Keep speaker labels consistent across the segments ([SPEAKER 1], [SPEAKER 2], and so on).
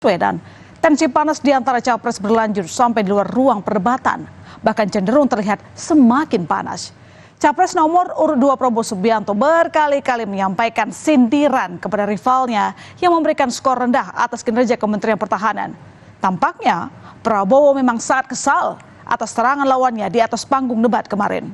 [SPEAKER 1] Baswedan. Tensi panas di antara capres berlanjut sampai di luar ruang perdebatan, bahkan cenderung terlihat semakin panas. Capres nomor urut 2 Prabowo Subianto berkali-kali menyampaikan sindiran kepada rivalnya yang memberikan skor rendah atas kinerja Kementerian Pertahanan. Tampaknya Prabowo memang sangat kesal atas serangan lawannya di atas panggung debat kemarin.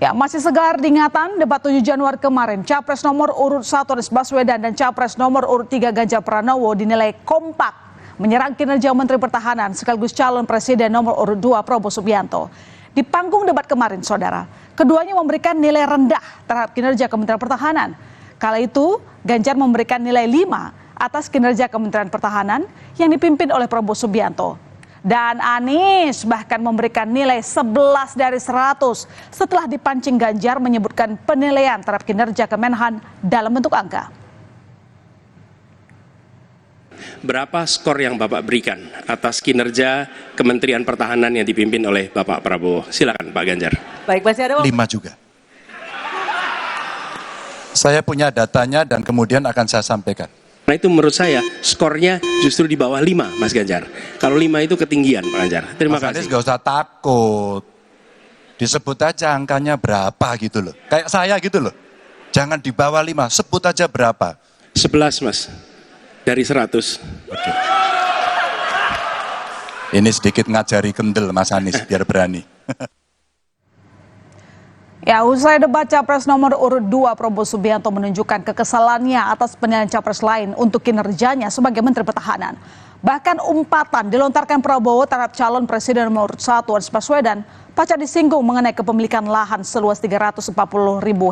[SPEAKER 1] Ya, masih segar diingatan debat 7 Januari kemarin, Capres nomor urut 1 Anies Baswedan dan Capres nomor urut 3 Ganjar Pranowo dinilai kompak menyerang kinerja Menteri Pertahanan sekaligus calon Presiden nomor urut 2 Prabowo Subianto. Di panggung debat kemarin, saudara, keduanya memberikan nilai rendah terhadap kinerja Kementerian Pertahanan. Kala itu, Ganjar memberikan nilai 5 atas kinerja Kementerian Pertahanan yang dipimpin oleh Prabowo Subianto. Dan Anies bahkan memberikan nilai 11 dari 100 setelah dipancing Ganjar menyebutkan penilaian terhadap kinerja Kemenhan dalam bentuk angka.
[SPEAKER 2] Berapa skor yang Bapak berikan atas kinerja Kementerian Pertahanan yang dipimpin oleh Bapak Prabowo? Silakan Pak Ganjar.
[SPEAKER 3] Baik, masih ada
[SPEAKER 4] 5 juga. Saya punya datanya dan kemudian akan saya sampaikan.
[SPEAKER 2] Nah itu menurut saya skornya justru di bawah 5 Mas Ganjar. Kalau 5 itu ketinggian Pak Ganjar. Terima
[SPEAKER 4] Mas
[SPEAKER 2] kasih.
[SPEAKER 4] Anies gak usah takut. Disebut aja angkanya berapa gitu loh. Kayak saya gitu loh. Jangan di bawah 5, sebut aja berapa.
[SPEAKER 2] 11 Mas, dari 100.
[SPEAKER 4] Oke. Ini sedikit ngajari kendel Mas Anies biar berani.
[SPEAKER 1] Ya, usai debat Capres nomor urut 2 Prabowo Subianto menunjukkan kekesalannya atas penilaian Capres lain untuk kinerjanya sebagai Menteri Pertahanan. Bahkan umpatan dilontarkan Prabowo terhadap calon Presiden nomor urut 1 Anies Baswedan pasca disinggung mengenai kepemilikan lahan seluas 340.000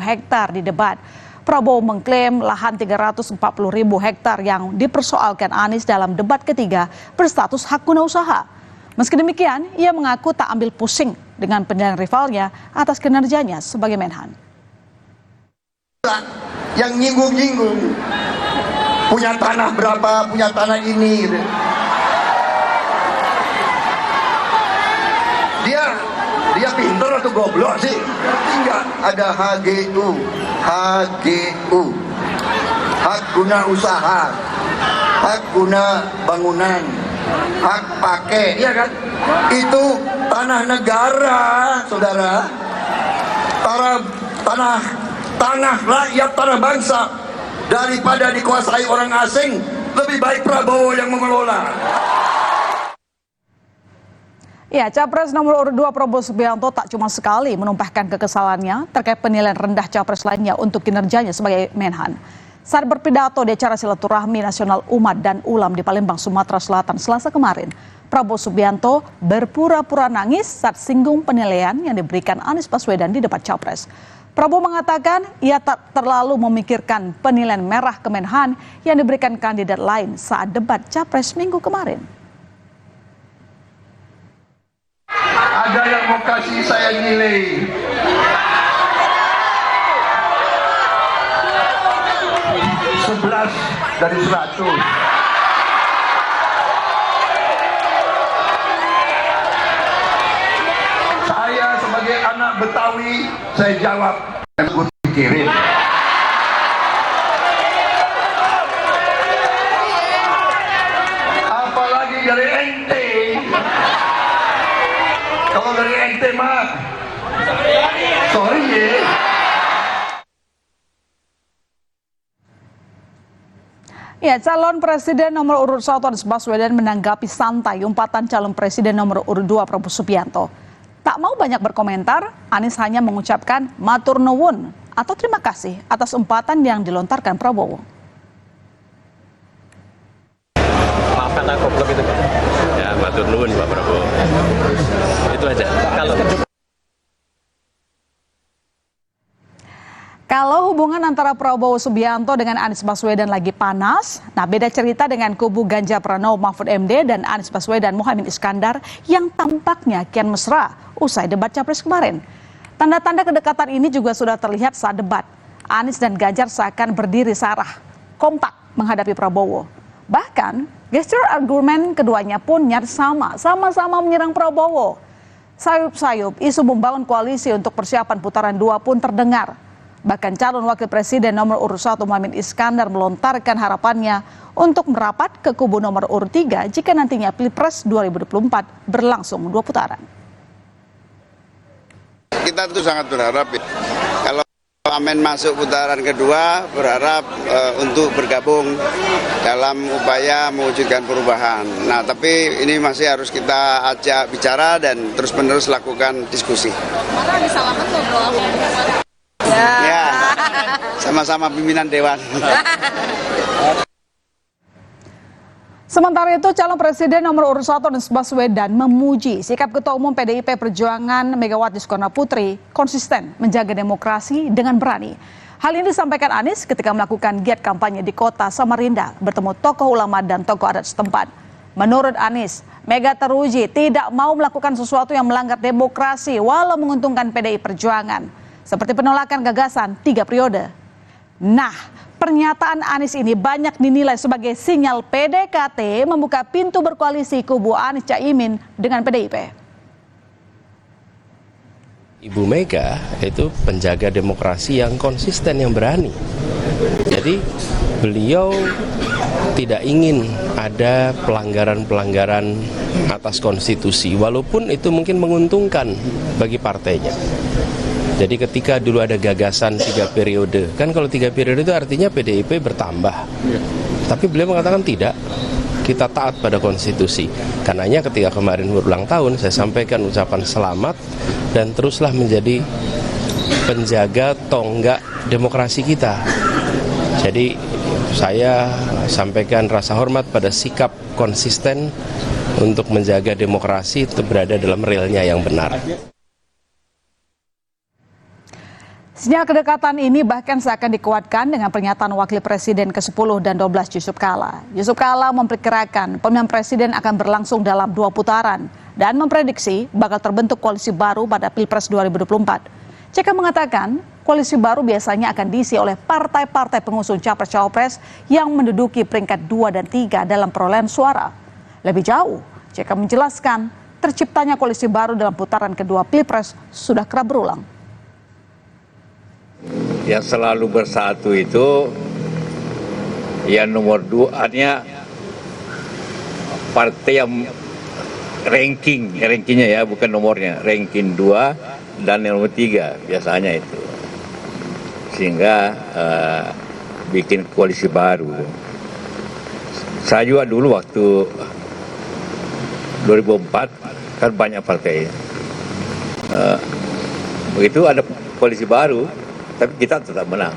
[SPEAKER 1] hektar di debat. Prabowo mengklaim lahan 340.000 hektar yang dipersoalkan Anies dalam debat ketiga berstatus hak guna usaha. Meski demikian, ia mengaku tak ambil pusing dengan penilaian rivalnya atas kinerjanya sebagai Menhan.
[SPEAKER 5] Yang nyinggung-nyinggung, punya tanah berapa, punya tanah ini. Gitu. Dia pintar atau goblok sih? Ngerti nggak? Ada HGU, hak guna usaha, hak guna bangunan, hak pakai, ya kan? Itu tanah negara, saudara. Tanah rakyat, tanah bangsa. Daripada dikuasai orang asing, lebih baik Prabowo yang mengelola.
[SPEAKER 1] Ya, Capres nomor urut 2 Prabowo Subianto tak cuma sekali menumpahkan kekesalannya terkait penilaian rendah Capres lainnya untuk kinerjanya sebagai Menhan. Saat berpidato di acara silaturahmi nasional umat dan ulam di Palembang, Sumatera Selatan Selasa kemarin, Prabowo Subianto berpura-pura nangis saat singgung penilaian yang diberikan Anies Baswedan di debat Capres. Prabowo mengatakan ia tak terlalu memikirkan penilaian merah Kemenhan yang diberikan kandidat lain saat debat Capres minggu kemarin.
[SPEAKER 5] Ada yang mau kasih saya nilai 11 dari 100. Saya sebagai anak Betawi, saya jawab, gue pikirin. Apalagi dari ente. Kalau dari ente mah, sorry ya.
[SPEAKER 1] Ya, calon Presiden nomor urut 1 Anies Baswedan menanggapi santai umpatan calon Presiden nomor urut 2 Prabowo Subianto. Tak mau banyak berkomentar, Anies hanya mengucapkan matur nuwun atau terima kasih atas umpatan yang dilontarkan Prabowo.
[SPEAKER 2] Maafkan aku belum itu Pak. Ya, matur nuwun Pak Prabowo. Itu aja.
[SPEAKER 1] Kalau hubungan antara Prabowo Subianto dengan Anies Baswedan lagi panas, nah beda cerita dengan kubu Ganjar Pranowo Mahfud MD dan Anies Baswedan Muhaimin Iskandar yang tampaknya kian mesra usai debat Capres kemarin. Tanda-tanda kedekatan ini juga sudah terlihat saat debat. Anies dan Ganjar seakan berdiri searah, kompak menghadapi Prabowo. Bahkan, gestur argumen keduanya pun nyaris sama-sama menyerang Prabowo. Sayup-sayup isu membangun koalisi untuk persiapan putaran 2 pun terdengar. Bahkan calon wakil presiden nomor urut 1 Muhaimin Iskandar melontarkan harapannya untuk merapat ke kubu nomor urut 3 jika nantinya Pilpres 2024 berlangsung 2 putaran.
[SPEAKER 3] Kita tuh sangat berharap ya. Kalau Amin masuk putaran kedua, berharap untuk bergabung dalam upaya mewujudkan perubahan. Nah, tapi ini masih harus kita ajak bicara dan terus-menerus lakukan diskusi. Ya, sama-sama pimpinan Dewan.
[SPEAKER 1] Sementara itu, calon presiden nomor urut 1 Anies Baswedan memuji sikap Ketua Umum PDIP Perjuangan Megawati Soekarno Putri konsisten menjaga demokrasi dengan berani. Hal ini disampaikan Anies ketika melakukan giat kampanye di kota Samarinda bertemu tokoh ulama dan tokoh adat setempat. Menurut Anies, Mega teruji tidak mau melakukan sesuatu yang melanggar demokrasi walau menguntungkan PDI Perjuangan, seperti penolakan gagasan 3 periode. Nah, pernyataan Anies ini banyak dinilai sebagai sinyal PDKT membuka pintu berkoalisi kubu Anies Caimin dengan PDIP.
[SPEAKER 2] Ibu Mega itu penjaga demokrasi yang konsisten, yang berani. Jadi beliau tidak ingin ada pelanggaran-pelanggaran atas konstitusi, walaupun itu mungkin menguntungkan bagi partainya. Jadi ketika dulu ada gagasan 3 periode, kan kalau 3 periode itu artinya PDIP bertambah. Tapi beliau mengatakan tidak, kita taat pada konstitusi. Karenanya ketika kemarin berulang tahun, saya sampaikan ucapan selamat dan teruslah menjadi penjaga tonggak demokrasi kita. Jadi saya sampaikan rasa hormat pada sikap konsisten untuk menjaga demokrasi tetap berada dalam relnya yang benar.
[SPEAKER 1] Sinyal kedekatan ini bahkan seakan dikuatkan dengan pernyataan Wakil Presiden ke-10 dan 12 Yusuf Kala. Yusuf Kala memperkirakan pemilihan presiden akan berlangsung dalam 2 putaran dan memprediksi bakal terbentuk koalisi baru pada Pilpres 2024. CK mengatakan koalisi baru biasanya akan diisi oleh partai-partai pengusung capres-cawapres yang menduduki peringkat 2 dan 3 dalam perolehan suara. Lebih jauh, CK menjelaskan terciptanya koalisi baru dalam putaran kedua Pilpres sudah kerap berulang.
[SPEAKER 6] Yang selalu bersatu itu yang nomor 2-nya partai yang rankingnya ya, bukan nomornya, ranking 2 dan yang nomor 3 biasanya itu, sehingga bikin koalisi baru. Saya juga dulu waktu 2004 kan banyak partai, begitu ada koalisi baru tapi kita tetap menang.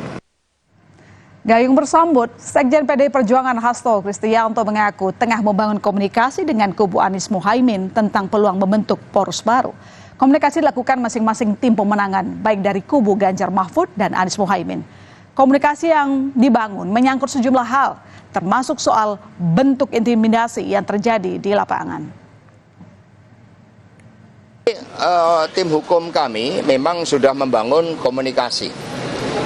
[SPEAKER 1] Gayung bersambut, Sekjen PDI Perjuangan Hasto Kristianto mengaku tengah membangun komunikasi dengan kubu Anies Muhaimin tentang peluang membentuk poros baru. Komunikasi dilakukan masing-masing tim pemenangan, baik dari kubu Ganjar Mahfud dan Anies Muhaimin. Komunikasi yang dibangun menyangkut sejumlah hal, termasuk soal bentuk intimidasi yang terjadi di lapangan.
[SPEAKER 7] Tim hukum kami memang sudah membangun komunikasi.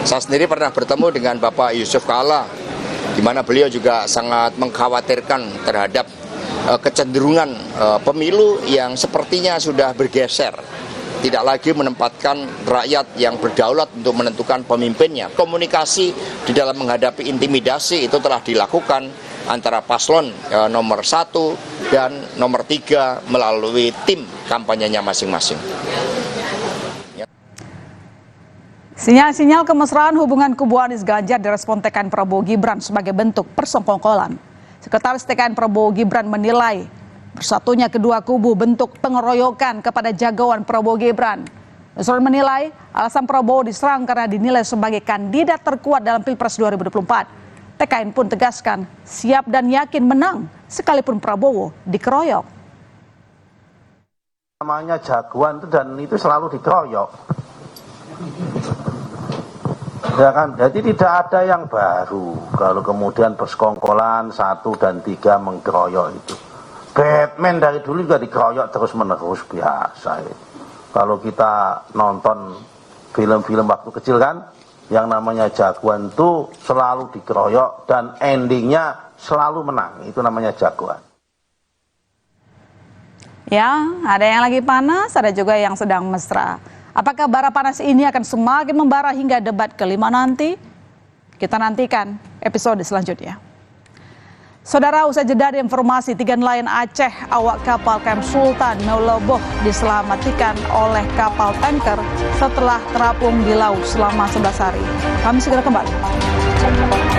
[SPEAKER 7] Saya sendiri pernah bertemu dengan Bapak Yusuf Kala, di mana beliau juga sangat mengkhawatirkan terhadap kecenderungan pemilu yang sepertinya sudah bergeser, tidak lagi menempatkan rakyat yang berdaulat untuk menentukan pemimpinnya. Komunikasi di dalam menghadapi intimidasi itu telah dilakukan antara paslon nomor 1 dan nomor 3 melalui tim kampanyenya masing-masing.
[SPEAKER 1] Sinyal-sinyal kemesraan hubungan kubu Anies Ganjar direspon TKN Prabowo Gibran sebagai bentuk persengkongkolan. Sekretaris TKN Prabowo Gibran menilai bersatunya kedua kubu bentuk pengeroyokan kepada jagoan Prabowo Gibran. Nusron menilai alasan Prabowo diserang karena dinilai sebagai kandidat terkuat dalam Pilpres 2024. TKN pun tegaskan siap dan yakin menang sekalipun Prabowo dikeroyok.
[SPEAKER 8] Namanya jagoan itu dan itu selalu dikeroyok. Ya kan, jadi tidak ada yang baru kalau kemudian bersekongkolan 1 dan 3 mengkeroyok itu. Batman dari dulu juga dikeroyok terus menerus, biasa itu. Kalau kita nonton film-film waktu kecil kan, yang namanya jagoan itu selalu dikeroyok dan endingnya selalu menang, itu namanya jagoan.
[SPEAKER 1] Ya, ada yang lagi panas, ada juga yang sedang mesra. Apakah bara panas ini akan semakin membara hingga debat kelima nanti? Kita nantikan episode selanjutnya. Saudara, usai jeda di informasi 3 nelayan Aceh awak kapal KM Sultan Meuloboh diselamatkan oleh kapal tanker setelah terapung di laut selama 11 hari. Kami segera kembali.